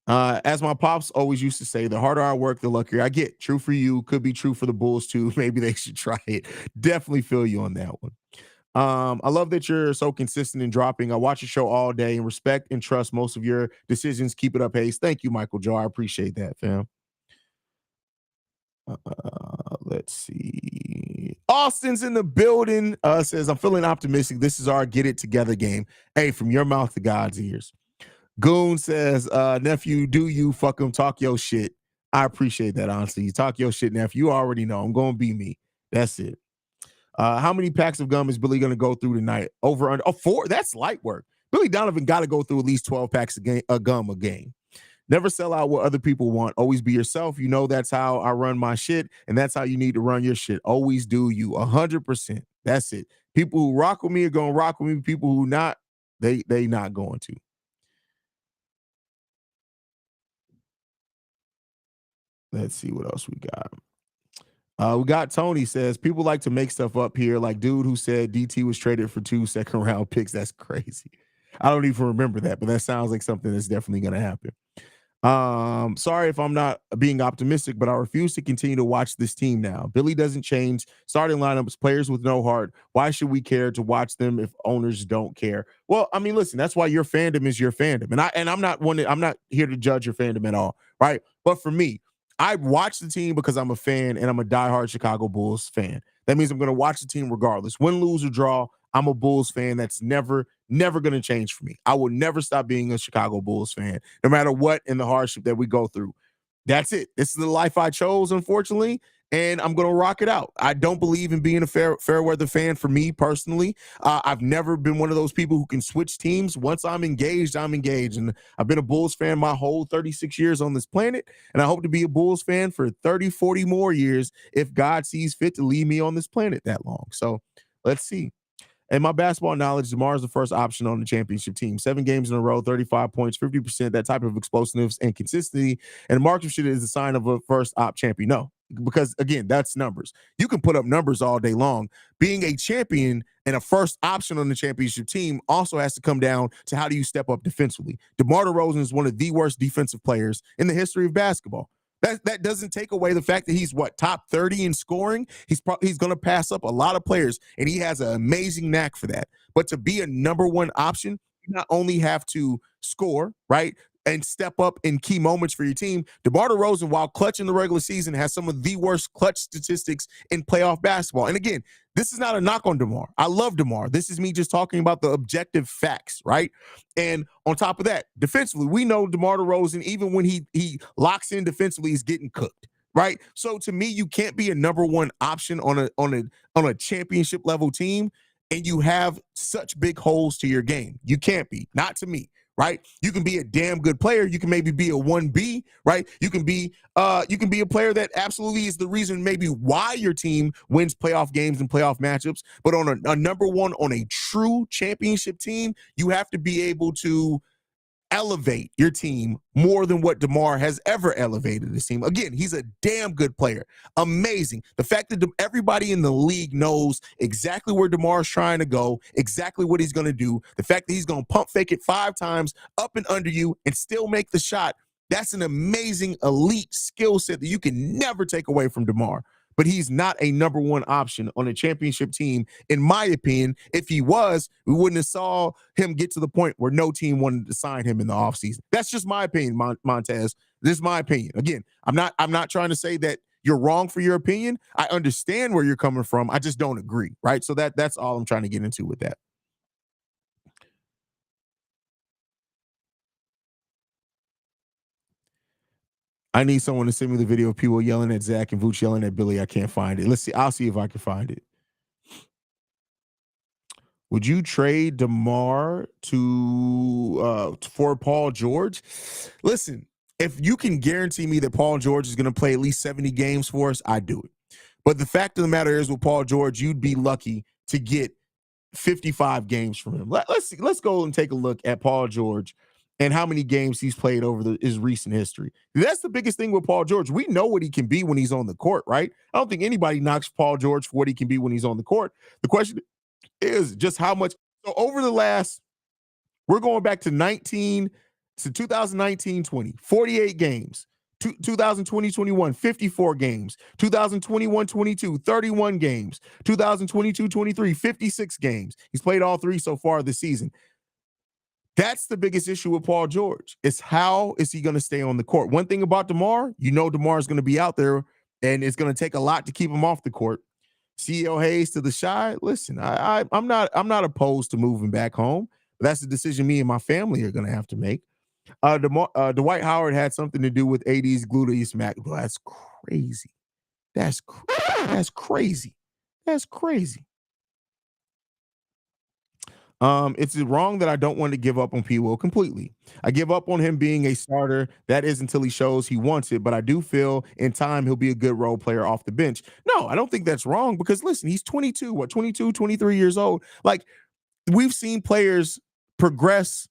As my pops always used to say, the harder I work, the luckier I get. True for you, could be true for the Bulls too. Maybe they should try it. Definitely feel you on that one. I love that you're so consistent in dropping. I watch your show all day and respect and trust most of your decisions. Keep it up, Haize. Thank you, Michael Joe. I appreciate that, fam. Let's see. Austin's in the building. Says, I'm feeling optimistic. This is our get it together game. Hey, from your mouth to God's ears. Goon says, nephew, do you fuck him, talk your shit. I appreciate that, honestly. You talk your shit, nephew. You already know. I'm going to be me. That's it. How many packs of gum is Billy going to go through tonight? Over under 4. That's light work. Billy Donovan got to go through at least 12 packs of gum a game. Never sell out what other people want. Always be yourself. You know that's how I run my shit, and that's how you need to run your shit. Always do you. 100%. That's it. People who rock with me are going to rock with me. People who not, they not going to. Let's see what else we got. We got Tony says, people like to make stuff up here. Like dude who said DT was traded for 2 second-round picks. That's crazy. I don't even remember that, but that sounds like something that's definitely going to happen. Sorry if I'm not being optimistic, but I refuse to continue to watch this team now. Billy doesn't change starting lineups, players with no heart. Why should we care to watch them if owners don't care? Well, I mean, listen, that's why your fandom is your fandom. And I'm not here to judge your fandom at all, right? But for me, I watch the team because I'm a fan and I'm a diehard Chicago Bulls fan. That means I'm going to watch the team regardless. Win, lose, or draw, I'm a Bulls fan. That's never going to change for me. I will never stop being a Chicago Bulls fan, no matter what in the hardship that we go through. That's it. This is the life I chose, unfortunately, and I'm going to rock it out. I don't believe in being a fair weather fan for me personally. I've never been one of those people who can switch teams. Once I'm engaged, I'm engaged. And I've been a Bulls fan my whole 36 years on this planet, and I hope to be a Bulls fan for 30, 40 more years if God sees fit to leave me on this planet that long. So let's see. And my basketball knowledge, DeMar is the first option on the championship team. 7 games in a row, 35 points, 50%, that type of explosiveness and consistency. And marksmanship is a sign of a first op champion. No, because again, that's numbers. You can put up numbers all day long. Being a champion and a first option on the championship team also has to come down to how do you step up defensively. DeMar DeRozan is one of the worst defensive players in the history of basketball. That doesn't take away the fact that he's top 30 in scoring. He's going to pass up a lot of players, and he has an amazing knack for that. But to be a number one option, you not only have to score, right, and step up in key moments for your team. DeMar DeRozan, while clutch in the regular season, has some of the worst clutch statistics in playoff basketball. And again, this is not a knock on DeMar. I love DeMar. This is me just talking about the objective facts, right? And on top of that, defensively, we know DeMar DeRozan, even when he locks in defensively, is getting cooked, right? So to me, you can't be a number one option on a championship level team, and you have such big holes to your game. You can't be. Not to me. right? You can be a damn good player. You can maybe be a 1B, right? You can be a player that absolutely is the reason maybe why your team wins playoff games and playoff matchups. But on a number one, on a true championship team, you have to be able to elevate your team more than what DeMar has ever elevated his team. Again, he's a damn good player. Amazing. The fact that everybody in the league knows exactly where DeMar's trying to go, exactly what he's going to do, the fact that he's going to pump fake it 5 times up and under you and still make the shot, that's an amazing elite skill set that you can never take away from DeMar. But he's not a number one option on a championship team, in my opinion. If he was, we wouldn't have saw him get to the point where no team wanted to sign him in the offseason. That's just my opinion, Montez. This is my opinion. Again, I'm not trying to say that you're wrong for your opinion. I understand where you're coming from. I just don't agree, right? So that's all I'm trying to get into with that. I need someone to send me the video of people yelling at Zach and Vooch yelling at Billy. I can't find it. Let's see. I'll see if I can find it. Would you trade DeMar for Paul George? Listen, if you can guarantee me that Paul George is going to play at least 70 games for us, I do it. But the fact of the matter is, with Paul George, you'd be lucky to get 55 games from him. Let's go and take a look at Paul George and how many games he's played over his recent history. That's the biggest thing with Paul George. We know what he can be when he's on the court, right? I don't think anybody knocks Paul George for what he can be when he's on the court. The question is just how much. So over the last, we're going back to 2019-20, 48 games. 2020-21, 54 games. 2021-22, 31 games. 2022-23, 56 games. He's played all 3 so far this season. That's the biggest issue with Paul George. Is how is he going to stay on the court? One thing about DeMar, DeMar is going to be out there, and it's going to take a lot to keep him off the court. CEO Haize to the Shy. Listen, I'm not opposed to moving back home. But that's the decision me and my family are going to have to make. Dwight Howard had something to do with AD's gluteus max. That's crazy. That's crazy. That's crazy. It's wrong that I don't want to give up on P. Will completely. I give up on him being a starter. That is until he shows he wants it. But I do feel in time he'll be a good role player off the bench. No, I don't think that's wrong because listen, he's 22, 23 years old. Like we've seen players progress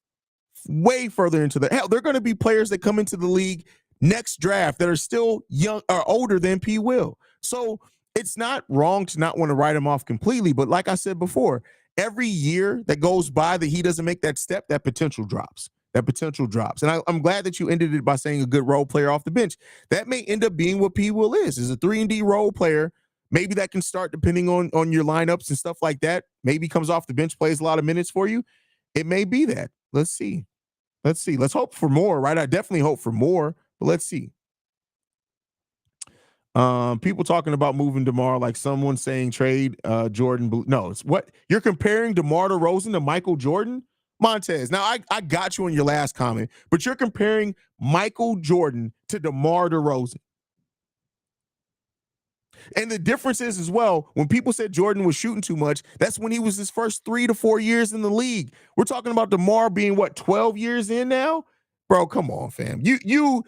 way further into the hell. They're going to be players that come into the league next draft that are still young or older than P. Will. So it's not wrong to not want to write him off completely. But like I said before, every year that goes by that he doesn't make that step, that potential drops. And I'm glad that you ended it by saying a good role player off the bench. That may end up being what P. Will is a 3-and-D role player. Maybe that can start depending on your lineups and stuff like that. Maybe comes off the bench, plays a lot of minutes for you. It may be that. Let's see. Let's hope for more, right? I definitely hope for more, but let's see. People talking about moving DeMar, like someone saying trade Jordan. No, it's what you're comparing DeMar DeRozan to Michael Jordan. Montez. Now I got you on your last comment, but you're comparing Michael Jordan to DeMar DeRozan. And the difference is as well, when people said Jordan was shooting too much, that's when he was his first 3 to 4 years in the league. We're talking about DeMar being 12 years in now? Bro, come on, fam. You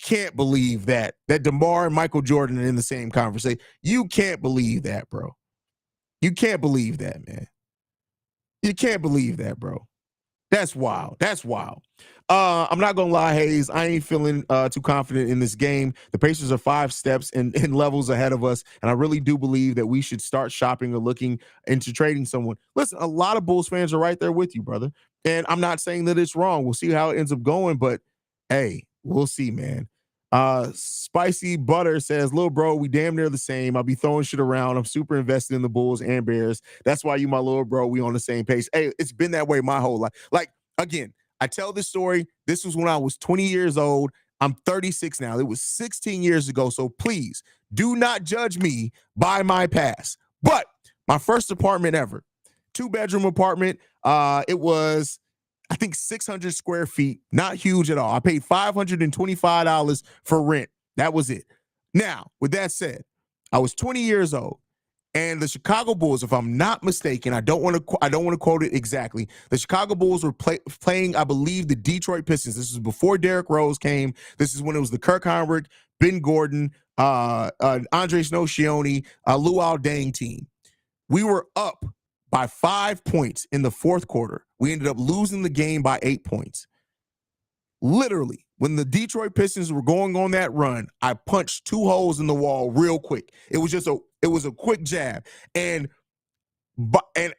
can't believe that DeMar and Michael Jordan are in the same conversation. You can't believe that, bro. You can't believe that, man. You can't believe that, bro. That's wild. I'm not gonna lie, Haize. I ain't feeling too confident in this game. The Pacers are 5 steps and levels ahead of us, and I really do believe that we should start shopping or looking into trading someone. Listen, a lot of Bulls fans are right there with you, brother. And I'm not saying that it's wrong. We'll see how it ends up going, but hey, we'll see, man. Spicy Butter says, little bro, we damn near the same. I'll be throwing shit around. I'm super invested in the Bulls and Bears. That's why you, my little bro, we on the same page. Hey, it's been that way my whole life. Like, again, I tell this story. This was when I was 20 years old. I'm 36 now. It was 16 years ago. So please do not judge me by my past. But my first apartment ever, 2-bedroom apartment. It was, I think, 600 square feet. Not huge at all. I paid $525 for rent. That was it. Now, with that said, I was 20 years old. And the Chicago Bulls, if I'm not mistaken, I don't want to quote it exactly. The Chicago Bulls were playing, I believe, the Detroit Pistons. This is before Derrick Rose came. This is when it was the Kirk Heinrich, Ben Gordon, Andre Snowshione, Luau Deng team. We were up by 5 points in the fourth quarter. We ended up losing the game by 8 points. Literally, when the Detroit Pistons were going on that run, I punched 2 holes in the wall real quick. It was a quick jab. And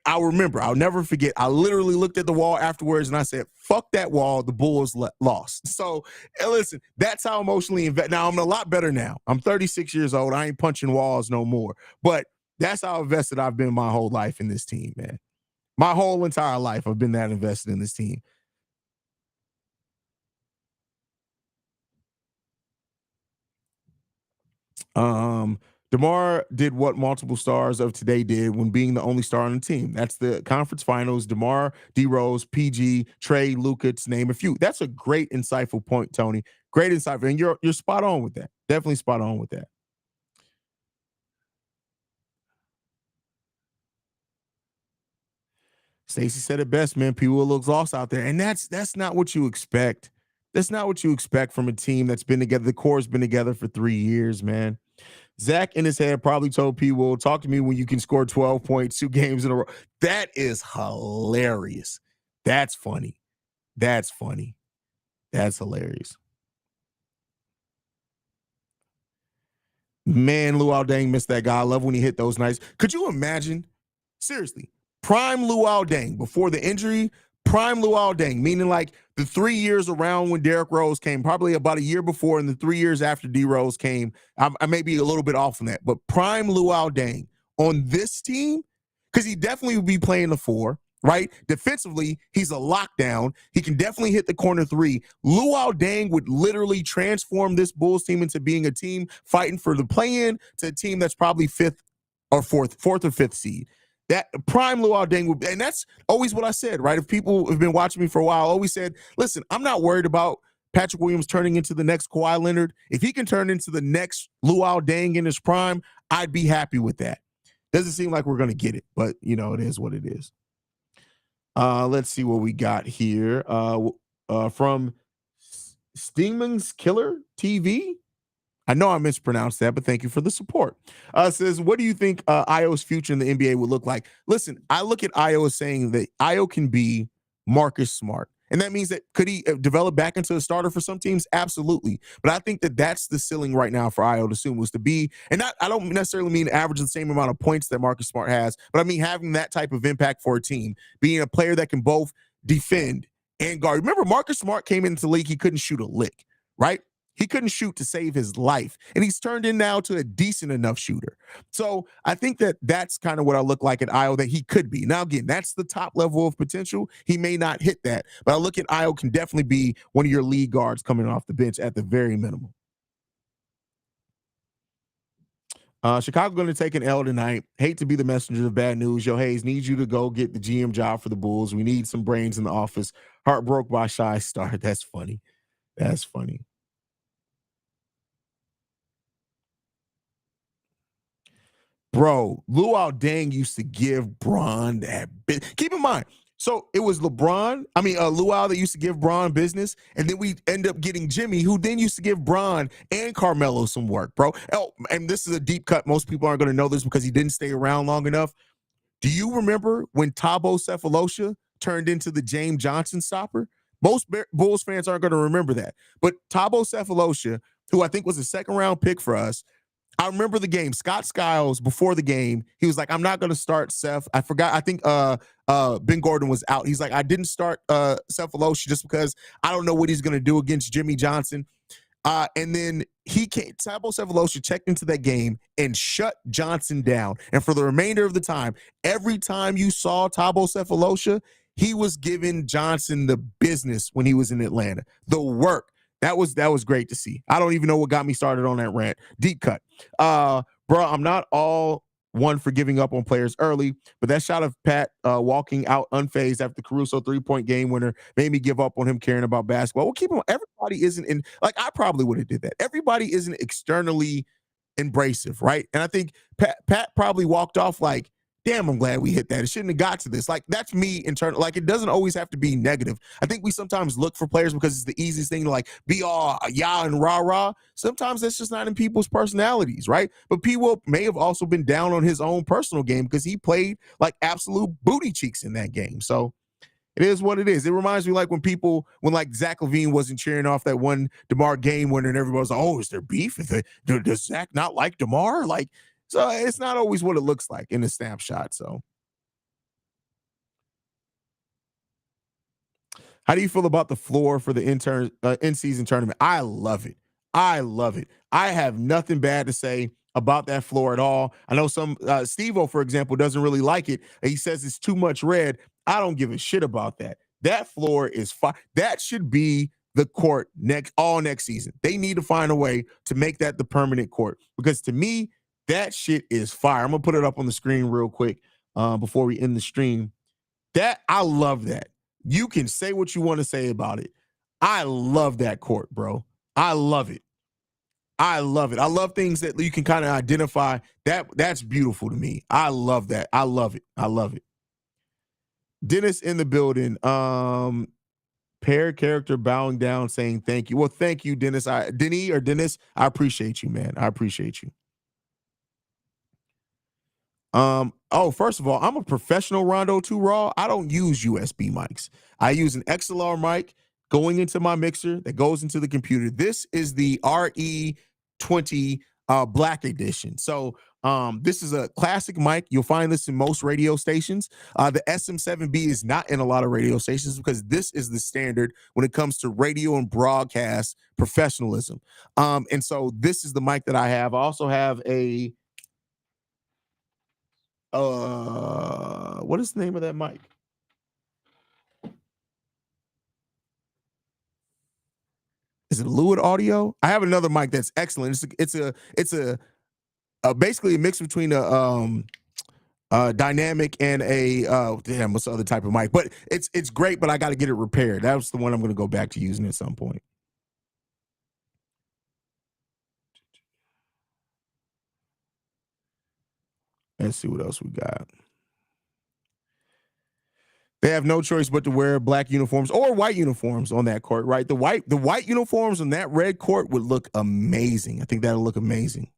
I'll remember, I'll never forget, I literally looked at the wall afterwards and I said, fuck that wall, the Bulls lost. So, listen, that's how emotionally invested. Now, I'm a lot better now. I'm 36 years old. I ain't punching walls no more. But that's how invested I've been my whole life in this team, man. My whole entire life, I've been that invested in this team. DeMar did what multiple stars of today did when being the only star on the team. That's the conference finals. DeMar, D Rose, PG, Trey, Luka, to name a few. That's a great, insightful point, Tony. Great insightful, and you're spot on with that. Definitely spot on with that. Stacey said it best, man. People look lost out there, and that's not what you expect. That's not what you expect from a team that's been together. The core's been together for 3 years, man. Zach in his head probably told people, talk to me when you can score 12 points 2 games in a row. That is hilarious. That's funny. That's funny. That's hilarious. Man, Luau Deng missed that guy. I love when he hit those nights. Could you imagine? Seriously, prime Luau Deng before the injury, prime Luau Deng, meaning like the 3 years around when Derrick Rose came, probably about a year before, and the 3 years after D Rose came. I may be a little bit off on that, but prime Luau Deng on this team, because he definitely would be playing the 4, right? Defensively, he's a lockdown. He can definitely hit the corner 3. Luau Deng would literally transform this Bulls team into being a team fighting for the play-in to a team that's probably 5th or 4th or 5th seed. That prime Luau Deng would, and that's always what I said, right? If people have been watching me for a while, I always said, listen, I'm not worried about Patrick Williams turning into the next Kawhi Leonard. If he can turn into the next Luau Deng in his prime, I'd be happy with that. Doesn't seem like we're going to get it, but, it is what it is. Let's see what we got here. From Steeman's Killer TV. I know I mispronounced that, but thank you for the support. Says, what do you think Io's future in the NBA would look like? Listen, I look at Io as saying that Io can be Marcus Smart. And that means that could he develop back into a starter for some teams? Absolutely. But I think that that's the ceiling right now for Io to assume was to be, and I don't necessarily mean average the same amount of points that Marcus Smart has, but I mean having that type of impact for a team, being a player that can both defend and guard. Remember, Marcus Smart came into the league, he couldn't shoot a lick, right? He couldn't shoot to save his life, and he's turned in now to a decent enough shooter. So I think that that's kind of what I look like at Io that he could be. Now, again, that's the top level of potential. He may not hit that, but I look at Io can definitely be one of your lead guards coming off the bench at the very minimum. Chicago going to take an L tonight. Hate to be the messenger of bad news. Yo, Haize, need you to go get the GM job for the Bulls. We need some brains in the office. Heartbroken by Shy Star. That's funny. That's funny. Bro, Luau Deng used to give Bron that bit. Keep in mind, so it was Luau that used to give Bron business, and then we end up getting Jimmy, who then used to give Bron and Carmelo some work, bro. Oh, and this is a deep cut. Most people aren't going to know this because he didn't stay around long enough. Do you remember when Thabo Sefolosha turned into the James Johnson stopper? Most Bulls fans aren't going to remember that. But Thabo Sefolosha, who I think was a second-round pick for us, I remember the game. Scott Skiles, before the game, he was like, I'm not going to start Seth. I forgot. I think Ben Gordon was out. He's like, I didn't start Sefolosha just because I don't know what he's going to do against Jimmy Johnson. And then Thabo Sefolosha checked into that game and shut Johnson down. And for the remainder of the time, every time you saw Thabo Sefolosha, he was giving Johnson the business when he was in Atlanta. The work. That was great to see. I don't even know what got me started on that rant. Deep cut. Bro, I'm not all one for giving up on players early, but that shot of Pat walking out unfazed after the Caruso 3-point game winner made me give up on him caring about basketball. Well, keep on. Everybody isn't in, like, I probably would have did that. Everybody isn't externally embracive, right? And I think Pat probably walked off like, damn, I'm glad we hit that. It shouldn't have got to this. Like, that's me in turn. Like, it doesn't always have to be negative. I think we sometimes look for players because it's the easiest thing to like be all yah and rah-rah. Sometimes that's just not in people's personalities, right? But P-Will may have also been down on his own personal game because he played like absolute booty cheeks in that game. So it is what it is. It reminds me like when like Zach LaVine wasn't cheering off that one DeMar game winner and everybody was like, oh, is there beef? Does Zach not like DeMar? Like, so it's not always what it looks like in the snapshot. So how do you feel about the floor for the in-season tournament? I love it. I love it. I have nothing bad to say about that floor at all. I know some Steve-O, for example, doesn't really like it. He says it's too much red. I don't give a shit about that. That floor is fine. That should be the court next season. They need to find a way to make that the permanent court because to me, that shit is fire. I'm gonna put it up on the screen real quick before we end the stream. That I love that. You can say what you want to say about it. I love that court, bro. I love it. I love it. I love things that you can kind of identify. That's beautiful to me. I love that. I love it. I love it. Dennis in the building. Pair character bowing down, saying thank you. Well, thank you, Dennis. Dennis, I appreciate you, man. I appreciate you. First of all, I'm a professional Rondo 2 Raw. I don't use USB mics. I use an XLR mic going into my mixer that goes into the computer. This is the RE20 Black Edition. So this is a classic mic. You'll find this in most radio stations. The SM7B is not in a lot of radio stations because this is the standard when it comes to radio and broadcast professionalism. And so this is the mic that I have. I also have a what is the name of that mic? Is it Lewitt Audio? I have another mic that's excellent. It's a basically a mix between a dynamic and a what's the other type of mic? But it's great, but I got to get it repaired. That was the one I'm going to go back to using at some point. Let's see what else we got. They have no choice but to wear black uniforms or white uniforms on that court, right? The white uniforms on that red court would look amazing. I think that'll look amazing.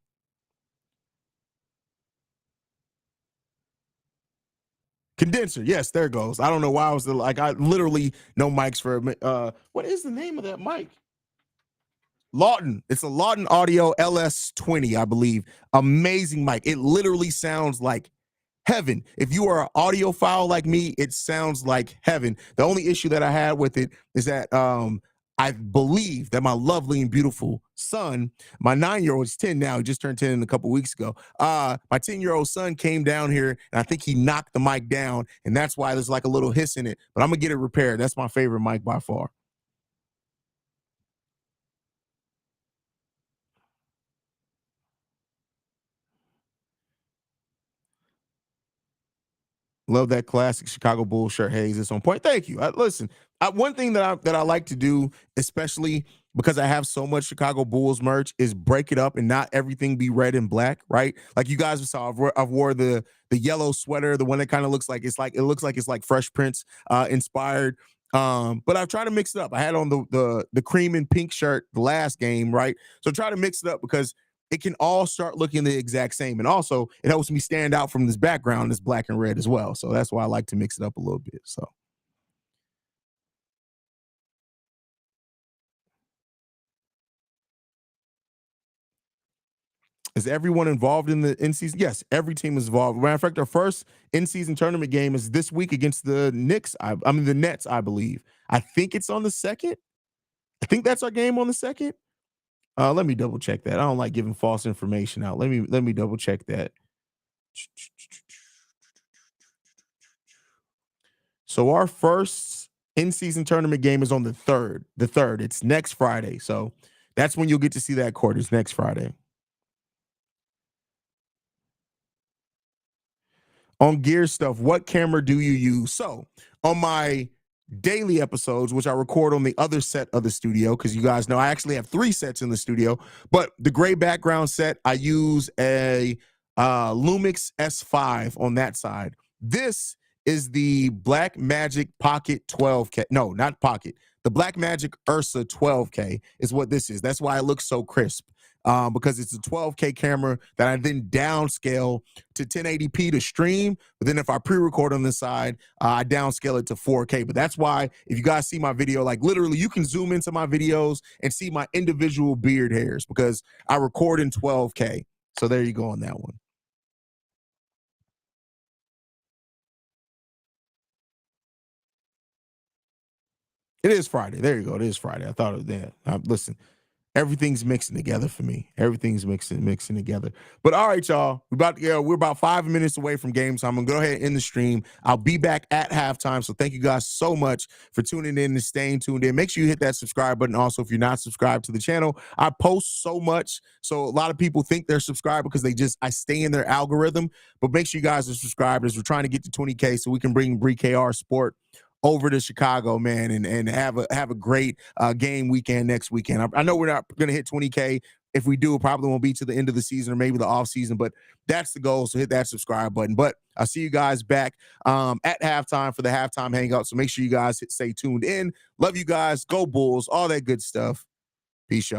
Condenser, yes, there it goes. I don't know why I was like, I literally no mics for what is the name of that mic? Lawton. It's a Lawton Audio LS20, I believe. Amazing mic. It literally sounds like heaven. If you are an audiophile like me, it sounds like heaven. The only issue that I had with it is that I believe that my lovely and beautiful son, my 9-year-old is 10 now, he just turned 10 a couple weeks ago. My 10-year-old son came down here and I think he knocked the mic down, and that's why there's like a little hiss in it. But I'm gonna get it repaired. That's my favorite mic by far. Love that classic Chicago Bulls shirt, Haize. It's on point. Thank you. Listen, one thing that I like to do, especially because I have so much Chicago Bulls merch, is break it up and not everything be red and black, right? Like you guys saw, I've wore the yellow sweater, the one that kind of looks like it's like Fresh Prince inspired. But I've tried to mix it up. I had on the cream and pink shirt the last game, right? So try to mix it up because it can all start looking the exact same. And also it helps me stand out from this background that's black and red as well. So that's why I like to mix it up a little bit. So is everyone involved in the in-season? Yes, every team is involved. Matter of fact, our first in-season tournament game is this week against the the Nets, I believe. I think it's on the 2nd. I think that's our game on the 2nd. Let me double check that. I don't like giving false information out. Let me double check that. So our first in-season tournament game is on the 3rd. The 3rd. It's next Friday. So that's when you'll get to see that court. It's next Friday. On gear stuff, what camera do you use? So on my daily episodes, which I record on the other set of the studio, because you guys know I actually have 3 sets in the studio. But the gray background set, I use a Lumix S5 on that side. This is the Black Magic Pocket 12K. No, not Pocket. The Black Magic Ursa 12K is what this is. That's why it looks so crisp. Because it's a 12K camera that I then downscale to 1080p to stream. But then if I pre-record on this side, I downscale it to 4K. But that's why if you guys see my video, like literally you can zoom into my videos and see my individual beard hairs because I record in 12K. So there you go on that one. It is Friday. There you go. It is Friday. I thought it was that. Listen, everything's mixing together for me. Everything's mixing together. But all right, y'all. We're about 5 minutes away from game time. I'm gonna go ahead and end the stream. I'll be back at halftime. So thank you guys so much for tuning in and staying tuned in. Make sure you hit that subscribe button. Also, if you're not subscribed to the channel, I post so much. So a lot of people think they're subscribed because I stay in their algorithm. But make sure you guys are subscribed as we're trying to get to 20K so we can bring BreakKR Sport over to Chicago, man, and have a great game weekend next weekend. I know we're not going to hit 20K. If we do, it probably won't be to the end of the season or maybe the off season, but that's the goal. So hit that subscribe button. But I'll see you guys back at halftime for the halftime hangout. So make sure you guys stay tuned in. Love you guys. Go Bulls. All that good stuff. Peace, y'all.